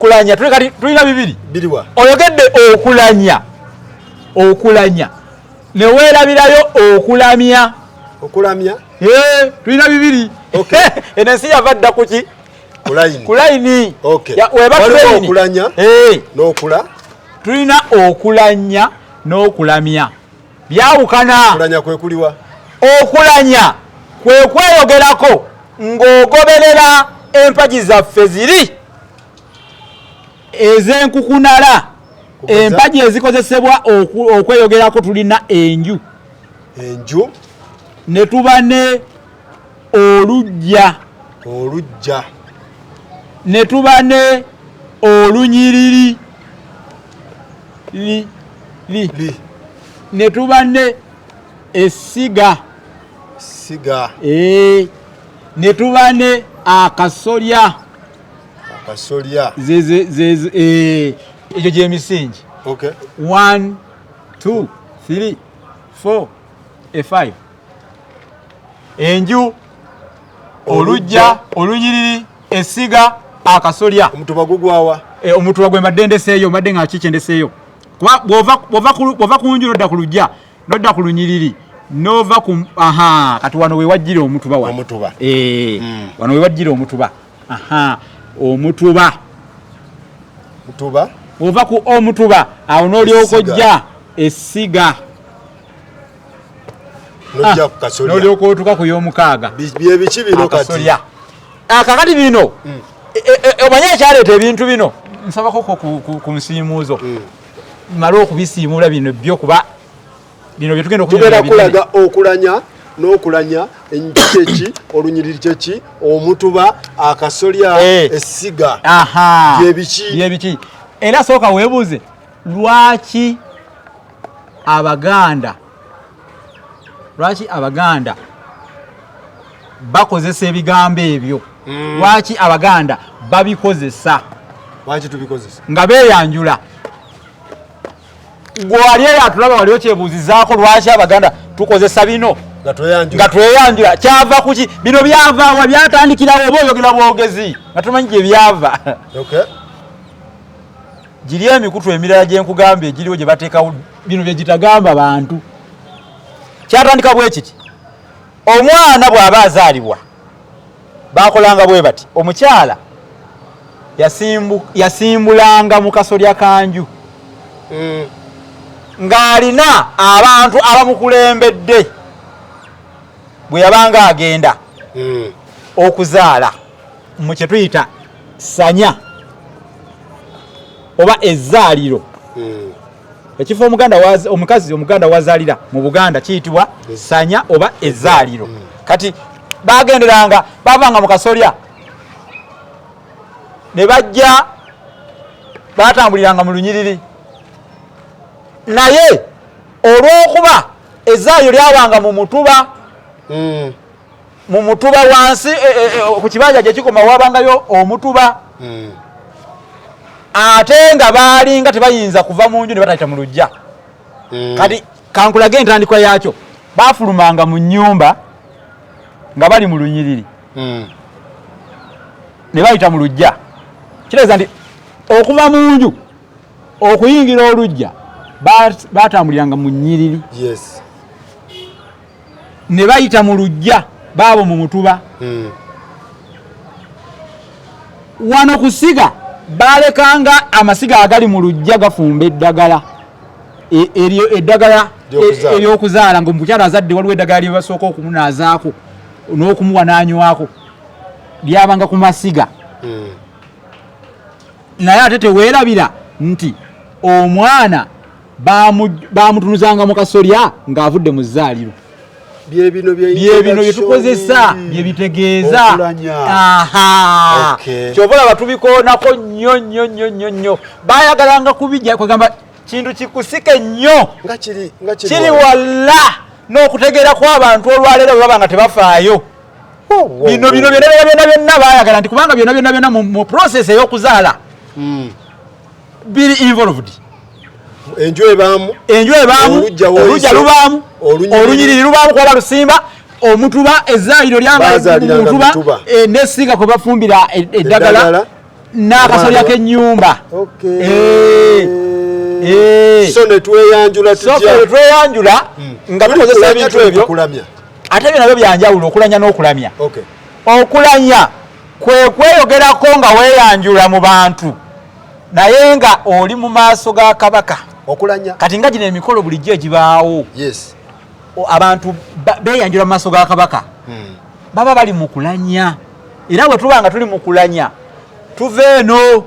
kulanya tulina bibiri biriwa oyogedde okulanya ne weerabirayo okulamya tulina bibiri enensi yava dda kuki kulayini okulanya n'okula tulina okulanya n'okulamya byawukana okulanya kwe kuliwa okulanya kwe kweyogerako ng'ogoberera empagi zaffe ziri ez'enkukunala empagi ezikozesebwa okweyogerako tulina enju ne tuba ne olujja ne tuba ne olunyiriri ne tuba ne essiga ne tuba ne akasolya ekyo gy'emisingi 1 2 3 4 5 enju olujja olunyiriri essiga akasolya omutuba gugwawa omutuba gwe mbadde ndeseeyo mbadde nga kiki ndeseeyo kuba bw'ova ku nju nodda ku lujja nodda ku lunyiriri nova ku kati wano we wajjira omutuba wano we wajjira omutuba omutuba ova ku omutuba awo n'olyoka ojja essiga n'olyoka otuka ku y'omukaaga byebiki bino kati kakati bino omanye ekyaleeta ebintu bino nsabako ku nsiimuuzo male okubisiimula bino byo kuba bino bye tugenda kulaga okulanya n'okulanya enju kyeki olunyiriri kyeki omutuba akasolya essiga byebiki era sooka weebuuze lwaki abaganda bakozesa ebigambo ebyo lwaki abaganda babikozesa nga beeyanjula gwali atulaba wali okyebuuzizaako lwaki abaganda tukozesa bino nga tweyanjula kyava kuki bino byavaawa byatandikirawo oba oyogera bwogezi nga tumanyi gye byava giri emikutu emirala gye nkugamba egiriwo gye bateekawo bino bye gitagamba bantu kyatandika bwe kiti omwana bw'aba azaalibwa bakolanga bwe bati omukyala yasimbulanga mu kasolya kanju ng'alina abantu abamukulembedde bwe yabanga agenda okuzaala mu kye tuyita sanya oba ezzaaliro ekifo omukazi omuganda wazaalira mu Buganda kiyitibwa sanya oba ezzaaliro kati bagenderanga bavanga mu kasolya ne bajja batambuliranga mu lunyiriri naye olw'okuba ezzaaliro lyabanga mu mutuba wansi ku kibanja gye kikoma wabangayo omutuba ate nga baalinga tebayinza kuva mu nju ne batayita mu lujja kati kankulage entandikwa yakyo baafulumanga mu nnyumba nga bali mu lunyiriri ne bayita mu lujja kitegeeza nti okuva mu nju okuyingira olujja batambuliranga mu nnyiriri ne bayita mu lujja baabo mu mutuba wano kusiga balekanga amasiga agali mu lujja gafumba eddagala ery'okuzaala ng'omukyala azadde waliwo eddagala lye basooka okumunaazaako n'okumuwa n'anywako lyabanga ku masiga naye ate teweerabira nti omwana bamutunuzanga mu kasolya ng'avudde mu zzaaliro byebino bye tukozesa bye bitegeeza kyova olaba tubikoonako nnyo baayagalanga kubijja kwegamba kintu kikusike nnyo kiri wala n'okutegeera kw'abantu olwaleero bwe baba nga tebafaayo bino byonna baayagala nti kubanga byonna mu process ey'okuzaala biri involved enju ebaamu olujja lubaamu olunyiriri lubaamu kuba lusimba omutuba ezzaaliro ly'amutuba n'essiga kwe bafumbira eddagala n'akasolya k'ennyumba. So ne tweyanjula nga tukozesa ebintu ebyo ate ebyo nabyo byanjawulo okulanya n'okulamya. Okulanya kwe kweyogerako nga weeyanjula mu bantu naye nga oli mu maaso ga Kabaka. Kati nga gino emikolo bulijjo egibaawo abantu beeyanjula mu maaso ga Kabaka baba bali mu kulanya, era bwe tuba nga tuli mu kulanya tuva eno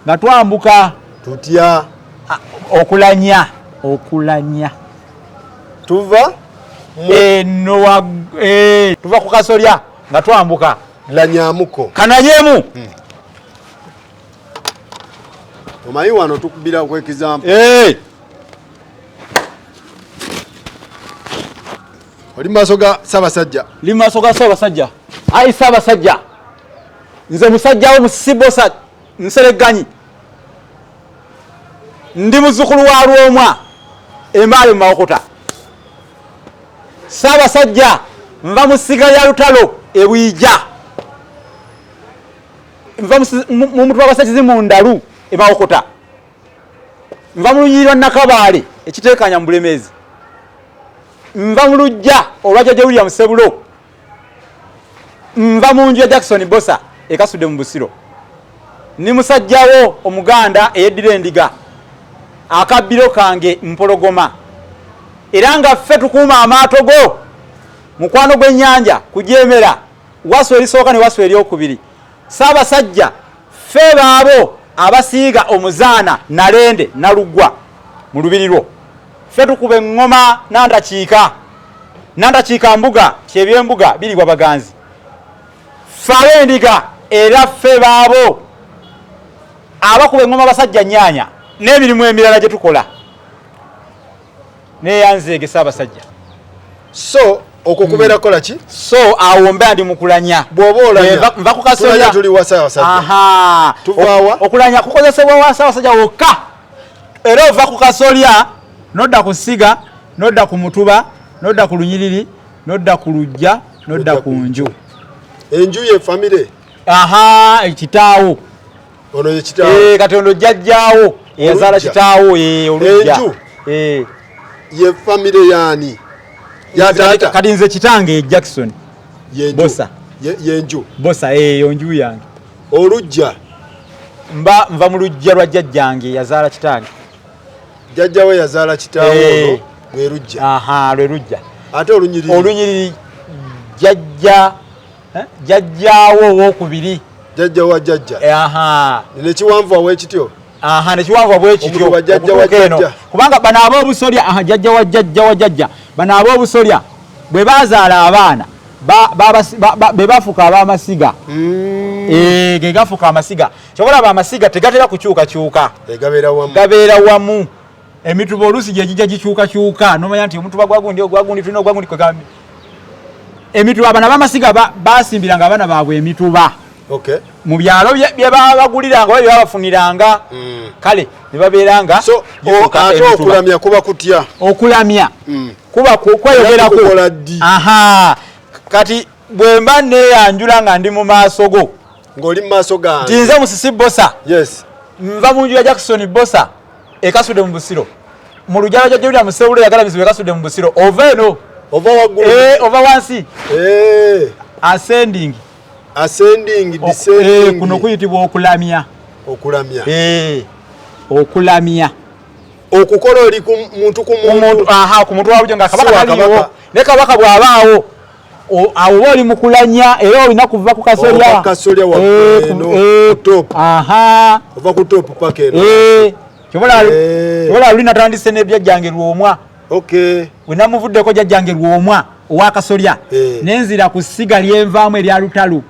nga twambuka tutya okulanya tuva eno tuva ku kasolya nga twambuka lanyamuko kananyemu. omanyi wano tukubira ku example oli maaso ga Ssaabasajja. Li maaso ga Ssaabasajja. Ayi Ssaabasajja, nze musajja wo musibosa nsereganyi, ndi muzzukulu wa Lwomwa Embaale mu Mawokota. Ssaabasajja, nva mu ssiga lya Lutalo e Bwija, nva mu mutwe w'abasakizi mu Ndalu e Mawokota, nva mu lunyiriri lwa Nakabaale ekiteekanya mu Bulemeezi, nva mu luggya olwa Jjajja William Ssebulo, nva mu nju ya Jackson Bosa ekasudde mu Busiro, ni musajjawo Omuganda eyeddira endiga akabbiro kange Mpologoma, era nga ffe tukuuma amaato go mukwano gw'ennyanja kujeemera wasu erisooka ne wasu eryokubiri. Ssaabasajja, ffe baabo abasiiga omuzaana Nalende Naluggwa mu lubiri lwo, ffe tukuba eŋŋoma nandakiika mbuga kyebyembuga biribwa baganzi, ffe ab'endiga era ffe baabo abakuba eŋŋoma basajja nyaanya n'emirimu emirala gye tukola neyanzeege Ssaabasajja. So okwo kubeera kola ki? So awo mbe ndi mukulanya bw'oba olanya nva ku kasolya tuli wa Ssaabasajja. Tuvaawa okulanya kukozesebwa wa Ssaabasajja wokka, era ova ku kasolya nodda ku ssiga nodda ku mutuba nodda ku lunyiriri nodda ku lugya nodda ku nju. Enju ye famire ekitaawo ono ye kitaawo kati ono jjajjaawo eyazaala kitaawo olugya enju ye famire yaani ya taata. Kati nze kitange Jackson Bosa yenju Bosa eyo nju yange. Olugya nva mu lugya lwa jjajjange yazaala kitange. Jjajja we yazaala kitaawo ono lwe lugya. Lwe lugya. Ate olunyiriri jjajjaawo owokubiri. Jjajja wa jjajja. Nekiwanvu awo ekityo. Nekiwanvu abwe ekityo kubanga bano ab'obusolya jjajja wa jjajja wa jjajja bano ab'obusolya bwe bazaala abaana be bafuka ab'amasiga. Ge gafuka amasiga. Kyobalaba amasiga tegatera kukyukakyuka, gabeera wamu. Emituba oluusi gye gijja gikyukakyuka nomanya nti omutuba gwagundi tulina ogwagundi kwegambi. Emituba abana b'amasiga basimbiranga abaana baabwe emituba mu byalo bye babaguliranga oba bye babafuniranga. Kale ne babeeranga ate okulamya kuba kutya? Okulamya kuba kweyogerako. Kati bwe mba neeyanjula nga ndi mu maaso go ng'oli mu maaso gange nti nze Musisi Bosa, nva mu nju ya Jackson Bosa ekasudde mu Busiro, mu lugya lwa Jjajja William Ssebulo yagalabizibwa ekasudde mu Busiro, ova eno ova waggulu ova wansi ascending descending kuno kuyitibwa okulamya. Okulamya okukola oli ku muntu ku muntu wabujjo nga Kabaka taliwo ne Kabaka bw'abaawo awo oli mukulanya era olina kuva ku kasolya ova ku top paka eno. Kyobola luli natandise n'ebyajjange Lwomwa we namuvuddeko jjajjange Lwomwa owa kasolya nenzira ku ssiga lyenvaamu erya Lutalu,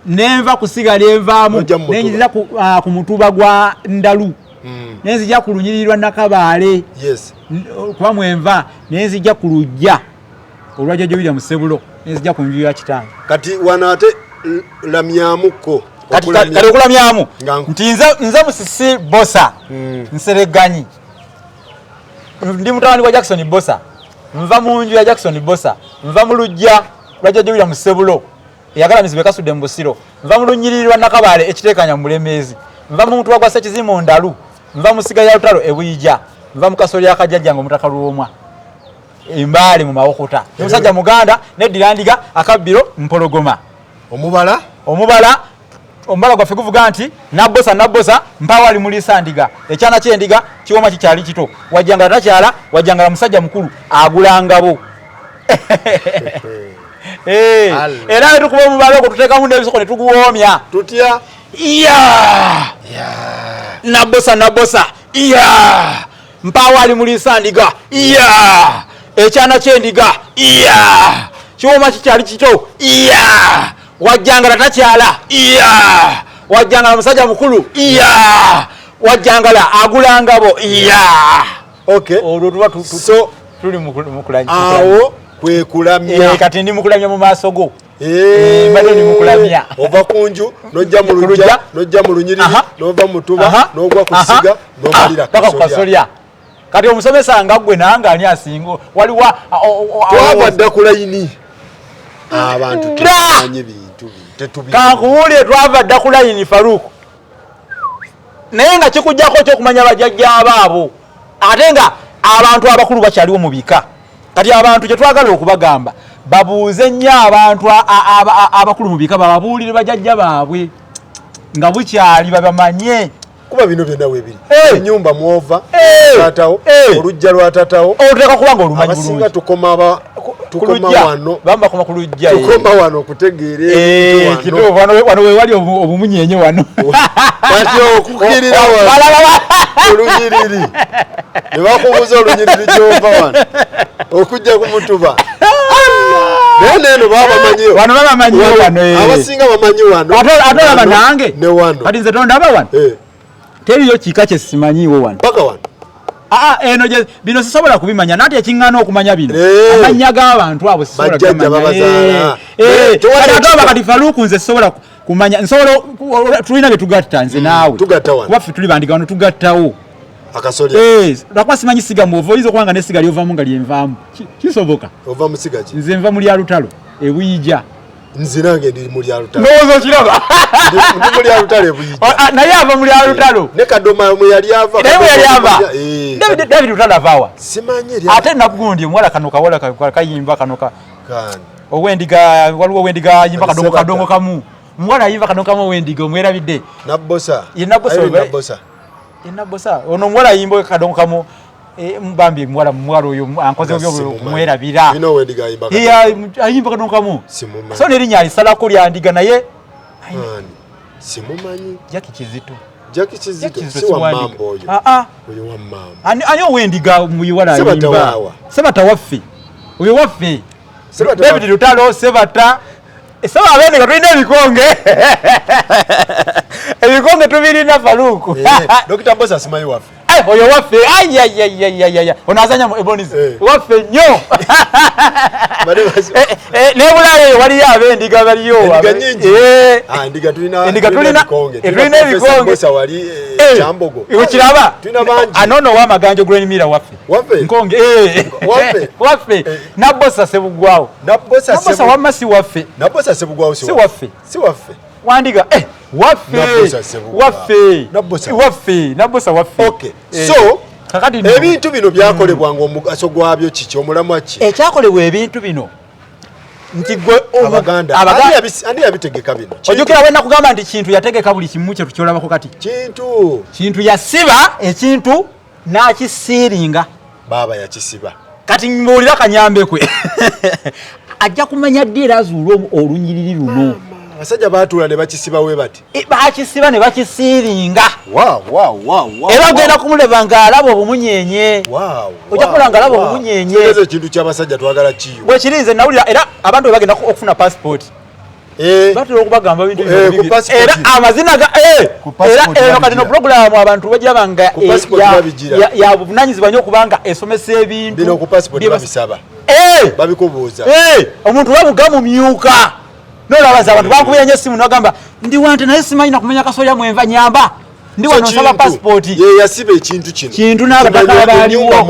nenva ku ssiga lyenvaamu nenjira ku mutuba gwa Ndalu, nenzija ku lunyiriri lwa Nakabaale kuba mwenva, nenzija ku lugya olwa Jjajja William Ssebulo, nenzija ku nju ya kitange. Kati wano ate lamyamuko kati okulamyamu nti nze Musisi Bosa nsereganyi, ndi mutabani wa Jackson Bosa, nva mu nju ya Jackson Bosa, nva mu lugya lwa Jjajja William Ssebulo, eyagala mizibe kasudde mu busiro nva mu lunyiririrwa Nakabale ekiteekanya mu Bulemeezi nva mu Mutwa gwa Ssekizimu Ndalu nva mu Siga ya Lutalo Ebuyija nva mu Kasolya akajjajja ngo Mutaka Luwomwa Imbaale mu Mawokota omusajja muganda neddirandiga akabbiro Mpologoma omubala omubala gwaffe guvuga nti nabbosa mpawali mulisa ndiga ekyana kyendiga kiwoma kikyali kito wajjangala takyala wajjangala musajja mukulu agulangabo era tukuba omubala ogwo tuteekamu n'ebisoko ne tuguwoomya tutya nabbosa mpawali mulisa ndiga ekyana kyendiga kiwoma kikyali kito wajjangala takyala wajjangala musajja mukulu wajjangala agulangabo okay olwo tuba tuli mukulamya awo kwe kulamya kati ndi mukulamya mu maaso go mbadde ndi mukulamya ova kunju nojja mu lujja nojja mu lunyiriri nova mu Tuba n'ogwa ku Siga n'omalira twabadda ku layini abantu tumanyi bintu kankuwulire twava dda ku layini Faruku naye nga kikujjako kyokumanya bajjajja abaabo ate nga abantu abakulu bakyaliwo mu bika kati abantu kye twagala okubagamba babuuze nnyo abantu abakulu mu bika bababuulire bajjajja baabwe nga bukyali babamanye kuba bino byonna weebiri ennyumba mwova taatawo olujja lwa taatawo oteeka kuba nga olumanyi bulungi abasinga tukoma wano bamba koma ku lujja tukoma wano okutegeera kituufu wano wewali obumunyenye wano kati okukirira wano olunyiriri ne bakubuuza olunyiriri gyova wano okujja ku Mutuba naye neno babamanyiyo wano babamanyiyo wano abasinga bamanyi wano ate laba nange ne wano kati nze tondaba wano teriyo kika kye simanyiiwo wano paka wano eno bino sisobola kubimanya nati ekiŋŋaana okumanya bino amannya g'abantu abo sisobola kubimanya kati Faruku nze sisobola kumanya tulina bye tugatta nze naawe kuba ffe tuli bandiga wano tugattawo Akasolya lwakuba simanyi siga muova oyinza okuba nga nesiga lyovaamu nga lyenvaamu kisoboka ova mu Siga ki nze nva mu lya Lutalo Ebuyija nze nange ndi mu lya Lutalo ndowooza okiraba ndi mu lya Lutalo Ebuyija naye ava mu lya Lutalo ne Kadoma mwe yali ava naye mwe yali ava David Lutalo avaawa simanyi ate nakugundi omuwala kano kawala kayimba kano ow'endiga waliwo ow'endiga ayimba kadongo kamu omuwala ayimba kadongo kamu ow'endiga omwerabidde Nabbosa Nabbosa ono omuwala ayimba kadongo kamu mbambi muwala oyo ankoze kumwerabira ayimba kadongo kamu so n'erinnya alisalako lyandiga naye simumanyi Jaki Kizito si wa mambo oyo oyo wa mambo ani ow'endiga muyiwala ayimba Sebata waffe oyo waffe David Lutalo Sebata Esaba abene tulina ebikonge ebikonge tubirina Faruku Dr. Bosa simanyi waffe oyo waffe ono azanya ebonizi waffe nnyo nebulayo waliyo ab'endiga baliyo endiga tulina ebikonge okiraba anono ow'amaganjo Grenmira waffe nkonge waffe Nabbosa Sebugwawo Nabbosa wamma si waffe Nabbosa Sebugwawo si waffe wandiga Nabbosa waffe okay so ebintu bino byakolebwanga omugaso gwabyo kiki omulamwa ki ekyakolebwa ebintu bino nti gwe Abaganda andi yabitegeka bino ojjukira bwe nakugamba nti kintu yategeka buli kimu kye tukyolabako kati kintu yasiba ekintu n'akisiiringa baaba yakisiba kati mbuulira kanyambekwe ajja kumanya ddi era azuula olunyiriri luno abasajja baatuula ne bakisiba we bati bakisiba ne bakisiiringa era ogenda kumuleba ng'alaba obumunyenye ojja kumulaba ng'alaba obumunyenye ekintu ky'abasajja twagala kiyo bwe kirinze nawulira era abantu bwe bagenda okufuna passport batera okubagamba bintu era amazina era eno kati no pulogulaamu abantu bagiraba nga ya buvunanyizibwa nnyo okubanga esomesa ebintu bino ku passport babisaba babikubuuza omuntu wabuga mumyuka nolabaza abantu bankubira nnyo essimu nagamba ndi wante naye simanyi nakumenya Kasolya mwenva nyamba ndi wano nsaba passport yasiba ekintu kino kintu n'abataka baliwo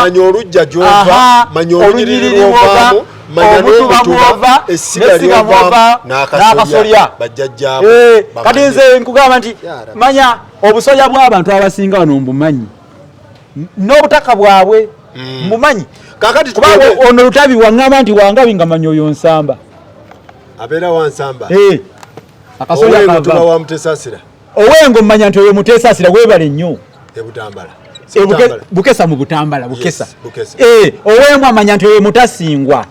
manya olujja gy'ova manya olunyiriri lw'ovaamu omutuba muva esiga muva n'akasolya kati nze nkugamba nti manya obusolya bw'abantu abasinga wano mbumanyi n'obutaka bwabwe mbumanyi kakati kuba ono lutabi waŋŋamba nti wangabi nga manya oyo Nsamba abeera wa Nsamba akasolya kava wa Mutesasira Owengo mmanya nti oyo Mutesasira webale nnyo Butambala Bukesa mu Butambala Bukesa Owemwa amanya nti oyo Mutasingwa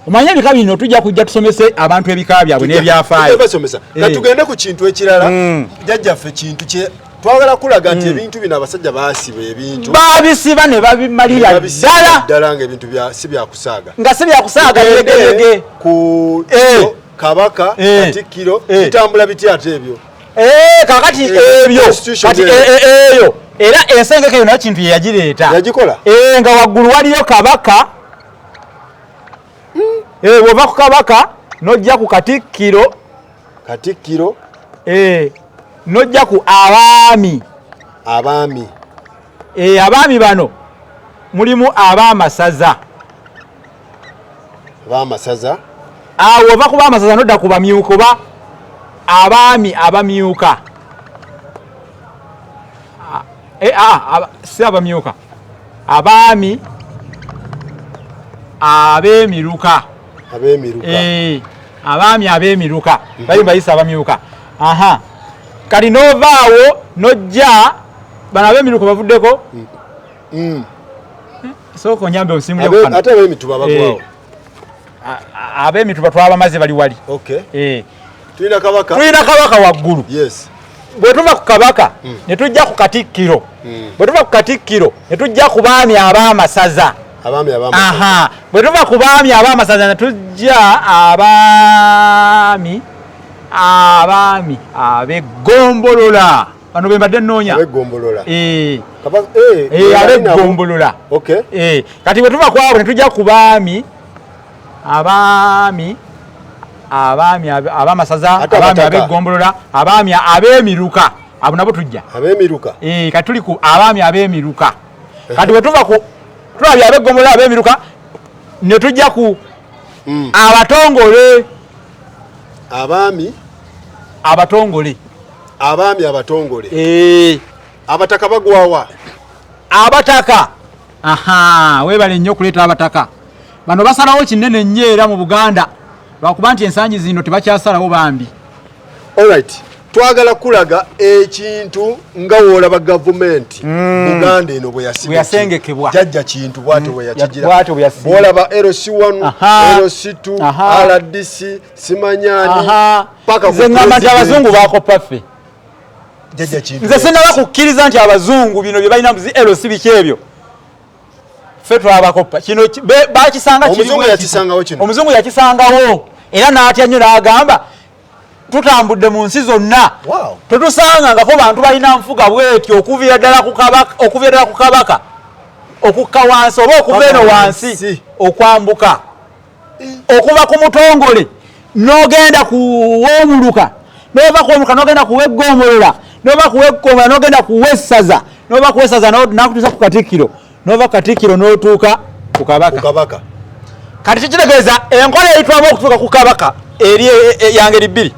omanya ebika bino tujja kujja tusomese abantu ebika byabwe n'ebyafaayo katugende ku kintu ekirala jjajjaffe kintu kye twagala kulaga nti ebintu bino abasajja baasiba ebintu babisiba ne babimalira ddala ng'ebintu si byakusaaga nga si byakusaaga yegeyege ku Kabaka Katikkiro bitambula biti ate ebyo kakati ebyo kati eyo era ensengeke yonna kintu ye yagireeta yagikola nga waggulu waliyo Kabaka bw'ova ku Kabaka n'ojja ku Katikkiro n'ojja ku abaami abaami bano mulimu abaamasaza awo ova ku baamasaza n'odda ku bamyuka oba abaami abamyuka si abamyuka abaami ab'emiruka abaami ab'emiruka bali bayisa abamyuka kati n'ovaawo n'ojja bano ab'emiruka bavuddeko sooka onyambe obusimu ate ab'emituba bagwawo ab'emituba twabamaze bali wali tulina Kabaka waggulu bwe tuva ku Kabaka ne tujja ku Katikkiro bwe tuva ku Katikkiro ne tujja ku baami ab'amasaza bwe tuva ku baami ab'amasaza ne tujja abaami ab'eggombolola bano be mbadde nnoonya ab'eggombolola kati bwe tuva ku abo ne tujja ku baami ab'amasaza abaami ab'eggombolola abaami ab'emiruka abo nabo tujja kati tuli ku abaami ab'emiruka kati bwe tuva ku tulabye ab'eggombolola ab'emiruka ne tujja ku abatongole abatongole abataka bagwawa abataka webale nnyo okuleeta abataka bano basalawo kinene nnyo era mu Buganda lwakuba nti ensangi zino tebakyasalawo bambi twagala kulaga ekintu nga woolaba gavumenti Buganda eno bwe yasengekebwa jjajja kintu bw'ate bwe yakigira bw'olaba LC1 LC2 RDC simanyani paka nze ngamba nti abazungu baakoppa ffe nze sinaba kukkiriza nti abazungu bino bye balina muzi LC biki ebyo ffe twabakoppa kino bakisanga omuzungu yakisangawo era n'atya nnyo n'agamba tutambudde mu nsi zonna tetusangangako bantu balina nfuga bwetyo okuviira ddala ku Kabaka okukka wansi oba okuva eno wansi okwambuka okuva ku mutongole n'ogenda ku w'omuluka n'ova ku w'omuluka n'ogenda ku w'eggombolola n'ova ku w'eggombolola n'ogenda ku w'essaza n'ova ku w'essaza n'akutuusa ku Katikkiro n'ova Katikkiro n'otuuka ku Kabaka kati kikitegeeza enkola eyitwamu okutuuka ku Kabaka eri yangeri bbiri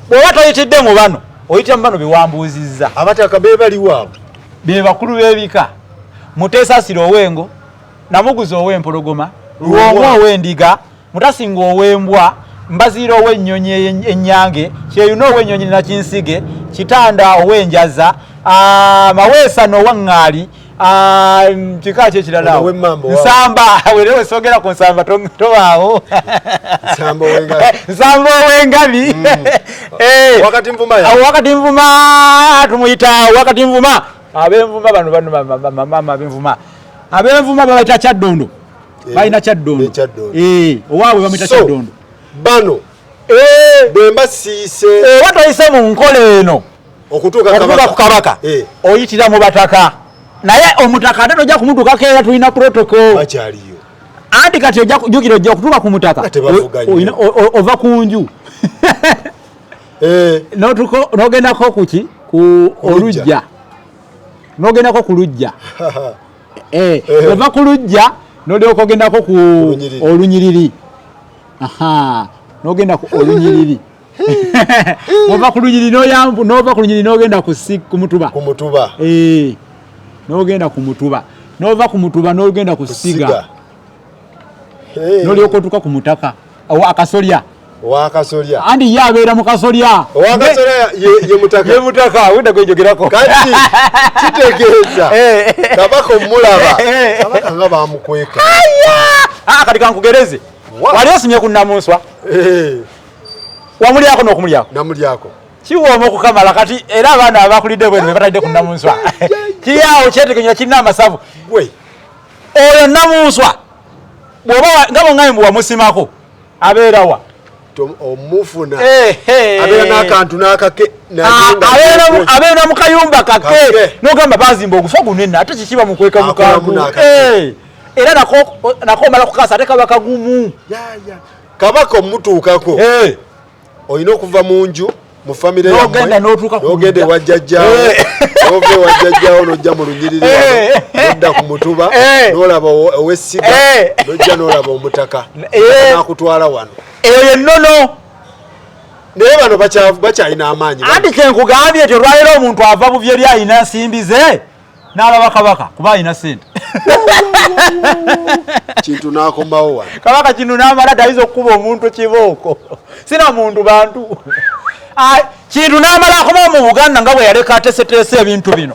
bw'oba toyitidde mu bano oyitira mu bano bewambuuzizza abataka be baliwo be bakulu b'ebika Mutesasira ow'engo Namuguzi ow'empologoma Lwomwa ow'endiga Mutasinga ow'embwa Mbaziira ow'ennyonyi ennyange Kyeyuna ow'ennyonyi nakinsige Kitanda ow'enjaza Maweesano ow'aŋŋaali kika kye kirala Nsamba werewe sogera ku Nsamba tobaawo Nsamba ow'engabi wakati nvuma tumuyita wakati nvuma ab'envuma bano mama ab'envuma babayita Kyaddondo balina Kyaddondo owaabwe bamuyita Kyaddondo bano bwe mbasiise watoyise mu nkola eno okutuuka ku Kabaka oyitira mu bataka naye omutaka ate tojja kumutuukako era tulina protocol bakyaliyo anti kati ojjukira ojja okutuuka ku mutaka ova ku nju n'ogendako kuki ku olujja n'ogendako ku lujja ova ku lujja nolyoka ogendako ku olunyiriri. Aha, nogenda ku olunyiriri. Ova ku lunyiriri noyambu nova ku lunyiriri nogenda ku mutuba. Ku mutuba. Nogenda ku mutuba. Nova ku mutuba nogenda ku siga. Nolyoka otuka ku mutaka. Akasolya. Wakasolya. Andi yabeera mu kasolya. Wakasolya ye mutaka. Ye mutaka wenda kwejogerako. Kati kitegeeza. Kabaka omulaba. Kabaka nga bamukweka. Kati kankugereze. Wali osimye ku Namunswa. Wamulyako n'okumulyako. Namulyako. Kiwooma okukamala kati era abaana abakulidde bwe batadde ku Namunswa. Kiriawo kyetegenya kirina amasavu. Gwe. Oyo Namunswa. Bw'oba nga bwe ngayimbu wamusimako. Abeerawa. Omufuna. Abeera n'akantu n'akake. Abeera mu kayumba kake. N'ogamba bazimba ogufa gunenna ate kikiba mu kweka mukangu. Era nako omala kukaasa ate kaba kagumu. Kabaka omutuukako. Olina okuva mu nju mu famire yammwe. N'ogenda n'otuuka ku n'ogenda ewa jjajjaawo. N'ova ewa jjajjaawo n'ojja mu lunyiriri wano. N'odda ku mutuba. N'olaba ow'essiga. N'ojja n'olaba omutaka. N'akutwala wano. Eyo yennono. Naye bano bakyalina amaanyi. Anti kyenkugambye nti olwaleero omuntu ava buvye eri alina nsimbi ze n'alaba Kabaka kuba alina ssente. Kintu n'akomawo wano. Kabaka kino n'amala tayiza okukuba omuntu kibooko. Sina muntu bantu. Kintu n'amala akomawo mu Buganda nga bwe yaleka ateeseteese ebintu bino.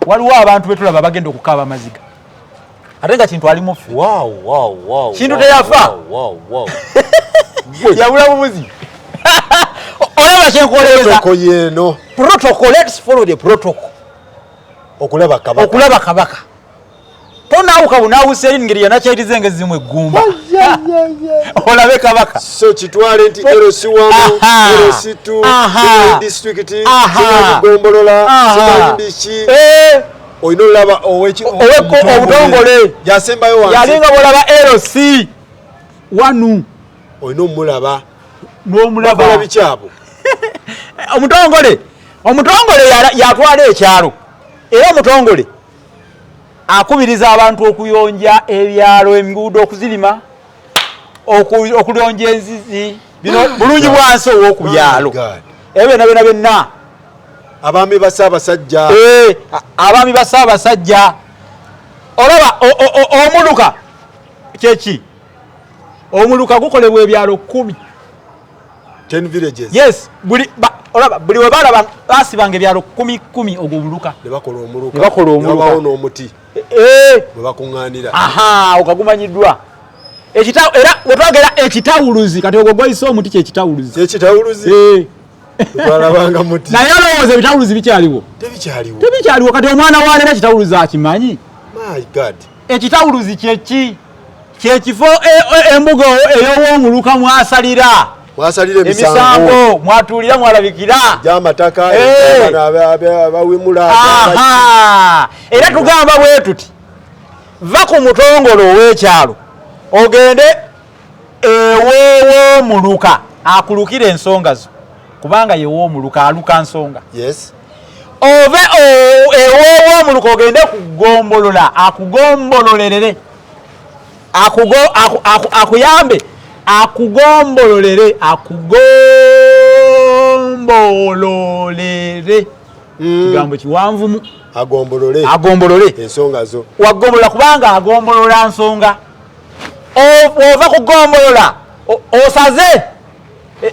Waliwo abantu betulaba bagenda okukaaba amaziga. Ate nga Kintu ali mufu. Kintu teyafa. Yabula bubuzi. Olaba kyenkoleza. Protocol, let's follow the protocol. Okulaba Kabaka. Okulaba Kabaka. Tonaawuka bunaawusa eri ngeri yanakyayiriza engezi eggumba. Olabe Kabaka. So kitwale nti LC1, LC2, district, Gombolola, Sibandiki. Oyina olaba obutongole. Yasembayo wansi. Yalinga bolaba LC. Wanu. Oyina omulaba. N'omulaba. Bikyabo. Omutongole yatwala ekyalo. Era omutongole akubiriza abantu okuyonja ebyalo enguudo okuzirima okulonja enzizi bino bulungi bwansi ow'oku byalo ebyo byonna abaami basaabasajja abaami basaabasajja olaba omuluka kyeki omuluka gukolebwa ebyalo 10 villages. Yes, olaba buli we balaba basibanga ebyalo 10 ogwo buluka ne bakola omuluka babawo n'omuti bwe bakuŋŋaanira okagumanyiddwa era wetwagera ekitawuluzi kati ogwo gwayise omuti kyekitawuluzi twalabanga muti naye olowooza ebitawuluzi bikyaliwo tebikyaliwo kati omwana waleera ekitawuluzi akimanyi. My God. Ekitawuluzi kyekifo embuga ey'owoomuluka mwasalira emisango mwatuulira mwalabikira gy'amataka bawimula. Era tugamba bwe tuti va ku mutongole ow'ekyalo ogende ewoomuluka akulukira ensonga zo kubanga yewoomuluka aluka nsonga. Yes. Ove ewoomuluka ogende kugombolola akugombololere akuyambe akugombololere kigambo kiwanvumu agombolole ensonga zo wagombolola kubanga agombolola nsonga. Ova kugombolola osaze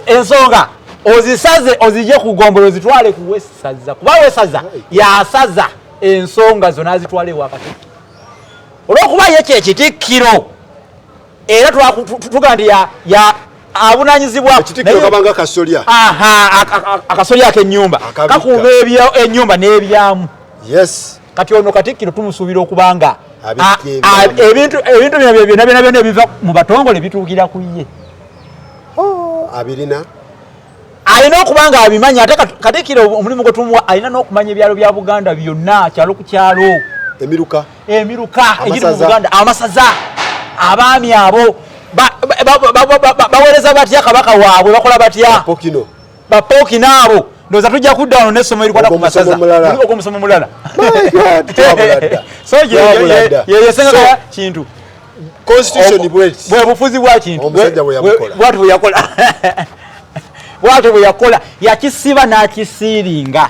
ensonga ozisaze ozije kugombolola zitwale kuwesaza kuba wesaza yasaza ensonga zo nazitwale wakati olwokuba yekyo ekitikkiro era tuga nti ya abunanyizibwa kabanga kasolya akasolya ak'ennyumba kakuuma ennyumba n'ebyamu. Yes. Kati ono Katikkiro tumusuubira okubanga ebintu byonna ebiva mu batongole bituukira ku ye. Abirina alina okubanga abimanyi ate Katikkiro omulimu gwe tumuwa alina n'okumanya ebyalo bya Buganda byonna kyalo ku kyalo emiruka egiri mu Buganda amasaza abaami abo baweereza batya Kabaka waabwe bakola batya bapookino abo ndoza tujja kuddaano n'essomo erikwata ku masaza omusomo mulala so yesenga kintu constitution bwe bufuzi bwa kintu omusajja bwe yakola bwatyo bwe yakola yakisiba n'akisiiringa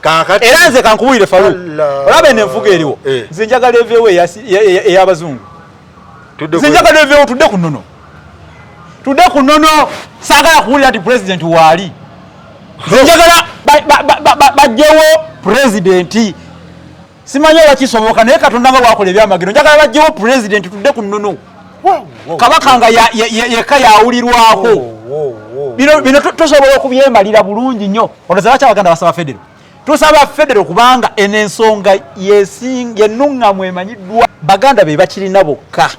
kakati era nze kankubulire falu olaba eno enfuga eriwo nze njagala eveewo ey'abazungu nze njagala eveewo tudde ku nnono saagala kuwulira nti pulezidenti waali nze njagala bajjewo pulezidenti simanyi oba kisoboka naye katonda nga bwakola ebyamagero njagala bajjewo pulezidenti tudde ku nnono kabaka nga yekka yawulirwako bino tosobola okubyemalira bulungi nnyo olowooza lwaki abaganda basaba federo tusaba federo kubanga eno ensonga yennuŋŋamu emanyiddwa baganda be bakirina bokka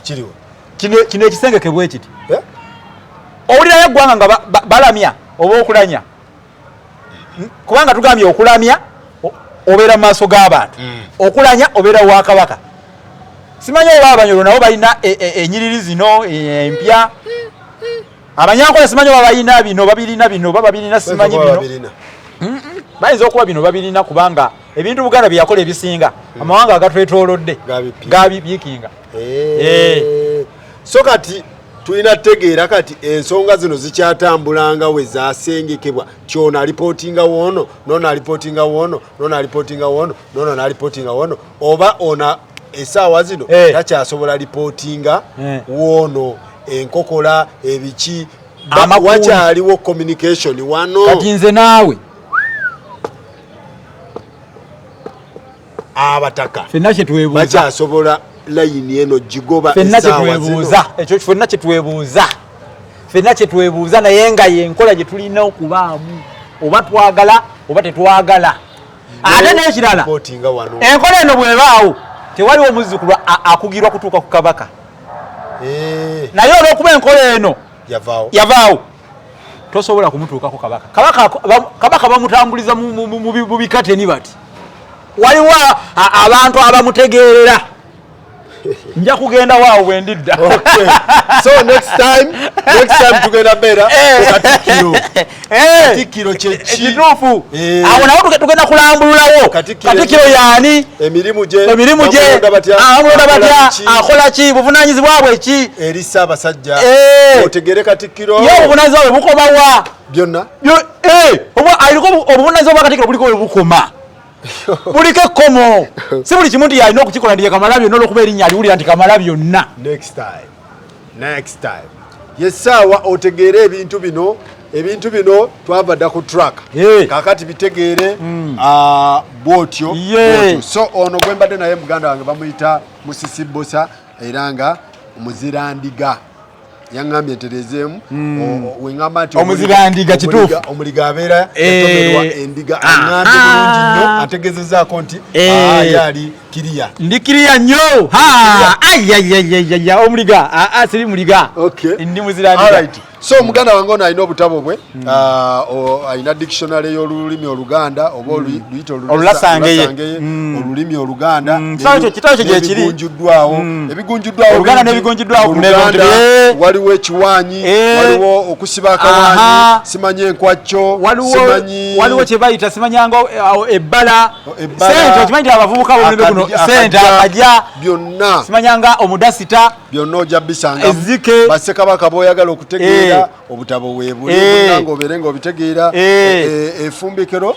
kino ekisengeke bwe kiti owulirayo eggwanga nga balamya oba okulanya kubanga tugambye okulamya obeera mu maaso g'abantu okulanya obeera wa kabaka simanyi oba abanyolo nabo balina enyiriri zino empya abanyankola simanyi oba balina bino babirina bino oba babirina simanyi bino bayinza okuba bino babirina kubanga ebintu Buganda bye yakola ebisinga amawanga agatwetoolodde gabibiikinga so kati tulina tegeera kati ensonga zino zikyatambulanga we zasengekebwa kyona alipotinga wono nona alipotinga wono nona alipotinga wono nona nalipotinga wono oba ona esaawa zino takyasobola alipotinga wono enkokola ebiki wakyaliwo communication wano kati nze naawe abataka fenna kyetwebuuza bakyasobola layini eno gigoba ekyo fenna kyetwebuuza naye nga yenkola gye tulina okubaamu oba twagala oba tetwagala ate n'ekirala enkola eno bwebaawo tewaliwo omuzzukulu akugirwa kutuuka ku kabaka naye olw'okuba enkola eno yavaawo tosobola kumutuukako kabaka bamutambuliza mu bikateni bati waliwo abantu abamutegeerera nja kugenda waawo bwe ndidda so next time tugenda beera katikkiro kyekituufu awo nawo tugenda kulambululawo katikkiro yaani emirimu gye amulonda batya akola ki buvunaanyizibwa bwe ki eri Ssaabasajja otegere katikkiro ye obuvunaanyizibwa bwe bukomawa byonna aliko obuvunaanyizibwa bwa katikkiro buliko bwe bukoma buliko ekkomo si buli kimu nti yalina okukikola ndi ye Kamalabyonna olw'okuba erinnya aliwulira nti Kamalabyonna next time yessaawa otegeere ebintu bino twava dda ku track kakati bitegeere bwotyo so ono gwe mbadde naye muganda wange bamuyita Musisibosa era nga Muzirandiga yaŋŋambye ntereezeemu weŋŋamba nti omuzirandiga kituufu omuliga abeera yatomerwa endiga aŋŋambye bulungi nnyo ategezezaako nti yaali kiriya ndi kiriya nnyo ayayayaya omuliga siri muliga ndi muzirandiga so muganda wange ono alina obutabo bwe alina dictionary y'olulimi oluganda oba luyita olulasangeye olulimi oluganda kitabo kyo gyekiri ebigunjuddwawo n'ebigunjuddwawo waliwo ekiwaanyi waliwo okusiba akawaanyi simanyi enkwacyo waliwo kye bayita simanyanga ebbala sente okimanyi nti abavubuka b'omulembe guno sente akajja byonna simanyanga omudasita byonna ojja bisanga ezzike bassekabaka b'oyagala okutegeera obutabo weebuli munnanga obeere ng'obitegeera efumbikiro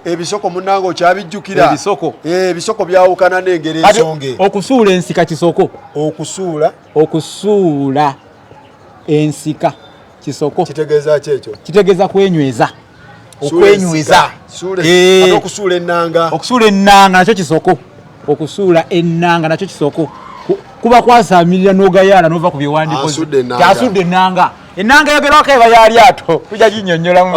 ebisoko munnanga okyabijjukira ebisoko byawukana n'engeri ensonge okusuula ensika kisoko okusuula ensika kisoko kitegeeza ki ekyo kitegeeza kwenyweza okusuula ennanga nakyo kisoko okusuula ennanga nakyo kisoko kuba kwasamirira n'ogayaala n'ova ku byewandiikoze asudde ennanga eyogerwako eba yalyato tujja ginnyonnyolamu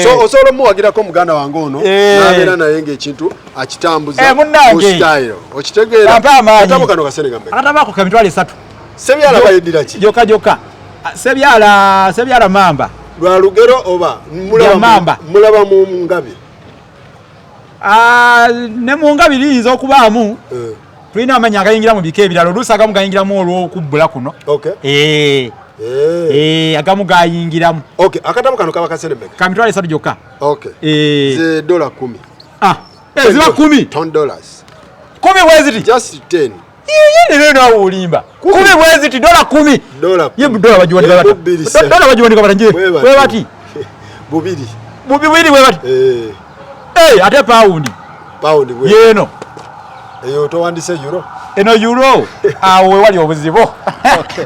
so osobola omuwagirako muganda wange ono n'abeera naye ng'ekintu akitambuza mu style okitegeera akatabo kano kasenenga mmeka akatabo ako ka mitwalo 3 sebyala bayiddira ki jokka sebyala mamba lwa lugero oba mulaba mu ngabi ne mu ngabi liyinza okubaamu tulina amanya agayingira mu bika ebirala oluusi agamu gayingiramu olw'okubbula kuno agamu gayingiramu. Okay, akatamu kano kaba kasene meka. Kamitwale 3 jokka. Okay. Ze $10. Ziba 10. $10. 10 bweziti. Just 10. Yeye ndio ulimba. 10 bweziti $10. Ye $10 bajiwandika bata. $10 bajiwandika bata nje. Wewe bati. Bubiri wewe bati. Ate pound. Pound we. Yeno. Eyo to wandise euro. Eno euro. Awe wali obuzibo.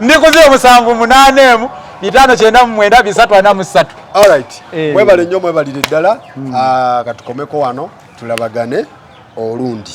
Ndikuziyo 7-8 5-9-3-3. Alright. Mwebale nnyo mwebalire ddala. Katukomeko wano tulabagane olundi.